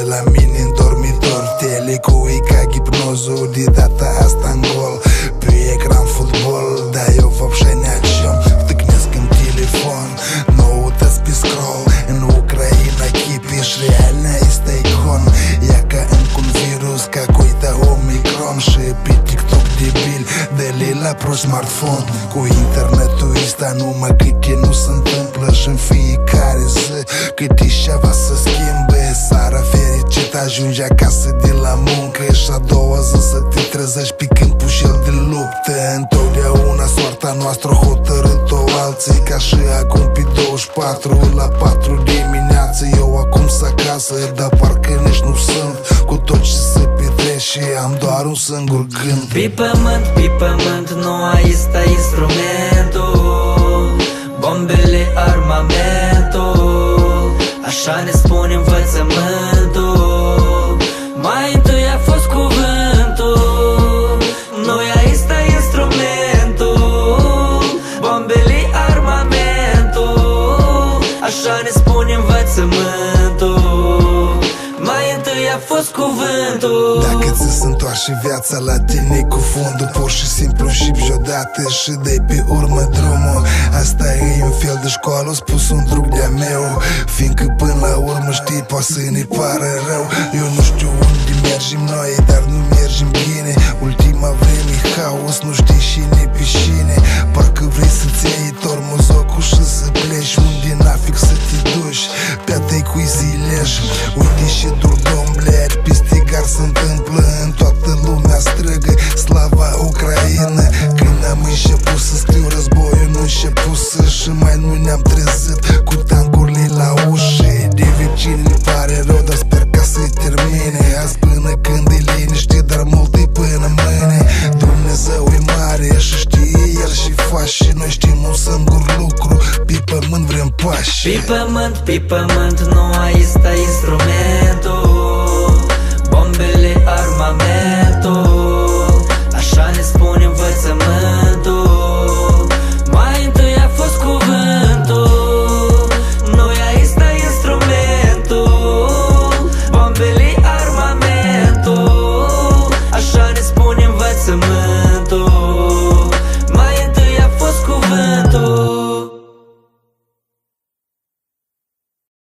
de la mine în dormitor. Telecul e ca hipnozul, de data asta în gol. Pe ecran fotbal, dar eu вообще ни о чем. Втыкнesc în telefon, noutăți pe scroll. În Ucraina chipiș, реально este icon. Ea ca încă un virus, ca cuita Omicron. Și pe TikTok debil, de la pro smartphone. Cu internetul ăsta numai câte nu se întâmplă. Și în fiecare zi câte ceva să schimbe. Seara fericit ajungi acasă de la muncă. Și a doua zi să te trezești pe câmpul și el de luptă. Întotdeauna soarta noastră hotărât-o alții. Ca și acum pe 24 la 4 dimineață. Eu acum s acasă, dar parcă nici nu sunt. Cu tot ce se petrece am doar un singur gând. Pe pământ nu există instrumentul, bombele, armamentul. Așa ne spune învățământul. Mai întâi a fost cuvântul. Nu există instrumentul, bombele, armamentul. Așa ne spune învățământul. Mai întâi a fost cuvântul. Dacă ți se întoarce viața la tine cu fundul, pur și simplu înșipi odată și de pe urmă drumul. Asta e un fel de școală, spus un drug de-a meu. Fiindcă până la urmă știi, poate să ne pară rău. Eu nu știu unde mergem noi, dar nu mergem bine. Ultima vreme haos, nu știi cine pe cine. Parcă vrei să-ți iei tormozocul și să pleci unde n-a fix să te duci. Pe-a-tăi cu zileș, uite și durdom, bled, peste gar se întâmplă în toată lumea strigă slava Ucraina. Când am început să scriu, războiul nu început și mai nu ne-am trezit cu tancurile la ușă. De vecini ne pare rău, dar sper ca să-i termine. Azi până când e liniște, dar mult e până mâine. Dumnezeu e mare și știe El și face. Noi știm un singur lucru, pe pământ vrem pași. Pe pământ